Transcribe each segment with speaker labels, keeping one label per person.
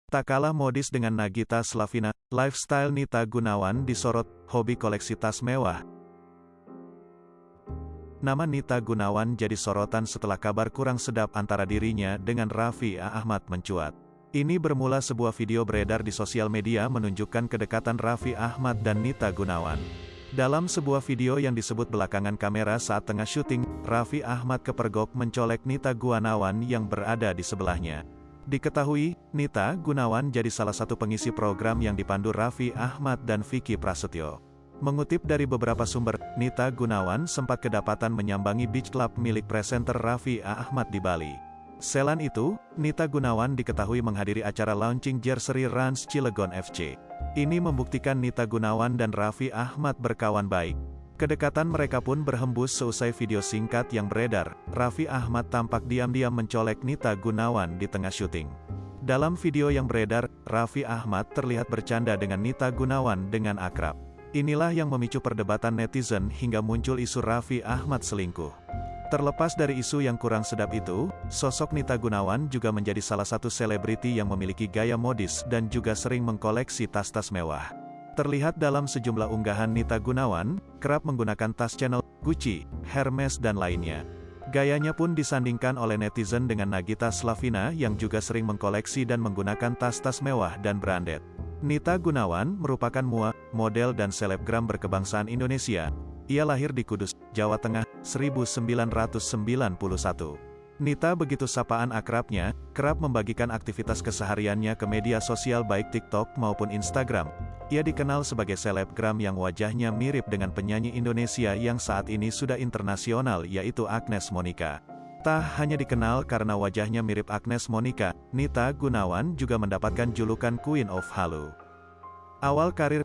Speaker 1: Tak kalah modis dengan Nagita Slavina, lifestyle Nita Gunawan disorot, hobi koleksi tas mewah. Nama Nita Gunawan jadi sorotan setelah kabar kurang sedap antara dirinya dengan Raffi Ahmad mencuat. Ini bermula sebuah video beredar di sosial media menunjukkan kedekatan Raffi Ahmad dan Nita Gunawan. Dalam sebuah video yang disebut belakangan kamera saat tengah syuting, Raffi Ahmad kepergok mencolek Nita Gunawan yang berada di sebelahnya. Diketahui, Nita Gunawan jadi salah satu pengisi program yang dipandu Raffi Ahmad dan Vicky Prasetyo. Mengutip dari beberapa sumber, Nita Gunawan sempat kedapatan menyambangi beach club milik presenter Raffi Ahmad di Bali. Selain itu, Nita Gunawan diketahui menghadiri acara launching jersey Rans Cilegon FC. Ini membuktikan Nita Gunawan dan Raffi Ahmad berkawan baik. Kedekatan mereka pun berhembus seusai video singkat yang beredar. Raffi Ahmad tampak diam-diam mencolek Nita Gunawan di tengah syuting. Dalam video yang beredar, Raffi Ahmad terlihat bercanda dengan Nita Gunawan dengan akrab. Inilah yang memicu perdebatan netizen hingga muncul isu Raffi Ahmad selingkuh. Terlepas dari isu yang kurang sedap itu, sosok Nita Gunawan juga menjadi salah satu selebriti yang memiliki gaya modis dan juga sering mengkoleksi tas-tas mewah. Terlihat dalam sejumlah unggahan Nita Gunawan, kerap menggunakan tas Chanel, Gucci, Hermes dan lainnya. Gayanya pun disandingkan oleh netizen dengan Nagita Slavina yang juga sering mengkoleksi dan menggunakan tas-tas mewah dan branded. Nita Gunawan merupakan model dan selebgram berkebangsaan Indonesia. Ia lahir di Kudus, Jawa Tengah, 1991. Nita begitu sapaan akrabnya, kerap membagikan aktivitas kesehariannya ke media sosial baik TikTok maupun Instagram. Ia dikenal sebagai selebgram yang wajahnya mirip dengan penyanyi Indonesia yang saat ini sudah internasional yaitu Agnes Monica. Tak hanya dikenal karena wajahnya mirip Agnes Monica, Nita Gunawan juga mendapatkan julukan Queen of Halu. Awal karir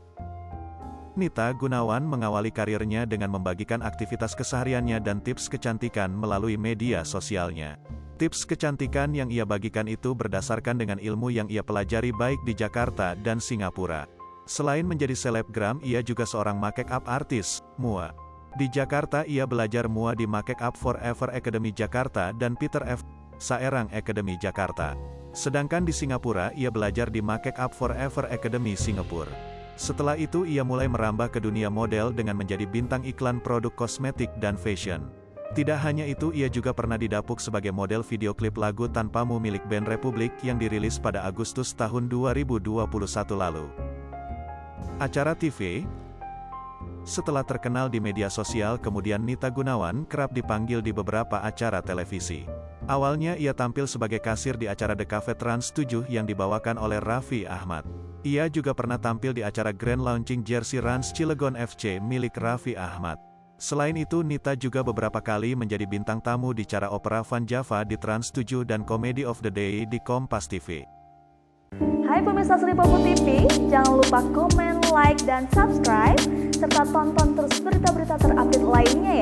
Speaker 1: Nita Gunawan mengawali karirnya dengan membagikan aktivitas kesehariannya dan tips kecantikan melalui media sosialnya. Tips kecantikan yang ia bagikan itu berdasarkan dengan ilmu yang ia pelajari baik di Jakarta dan Singapura. Selain menjadi selebgram, ia juga seorang make-up artist, MUA. Di Jakarta ia belajar MUA di Make Up Forever Academy Jakarta dan Peter F. Saerang Academy Jakarta. Sedangkan di Singapura ia belajar di Make Up Forever Academy Singapura. Setelah itu ia mulai merambah ke dunia model dengan menjadi bintang iklan produk kosmetik dan fashion. Tidak hanya itu, ia juga pernah didapuk sebagai model video klip lagu Tanpamu milik band Republik yang dirilis pada Agustus tahun 2021 lalu. Acara TV. Setelah terkenal di media sosial, kemudian Nita Gunawan kerap dipanggil di beberapa acara televisi. Awalnya ia tampil sebagai kasir di acara The Cafe Trans 7 yang dibawakan oleh Raffi Ahmad. Ia juga pernah tampil di acara Grand Launching Jersey Rans Cilegon FC milik Raffi Ahmad. Selain itu, Nita juga beberapa kali menjadi bintang tamu di Cara Opera Van Java di Trans 7 dan Comedy of the Day di Kompas TV.
Speaker 2: Hai pemirsa Sri Popo TV, jangan lupa komen, like, dan subscribe, serta tonton terus berita-berita terupdate lainnya ya.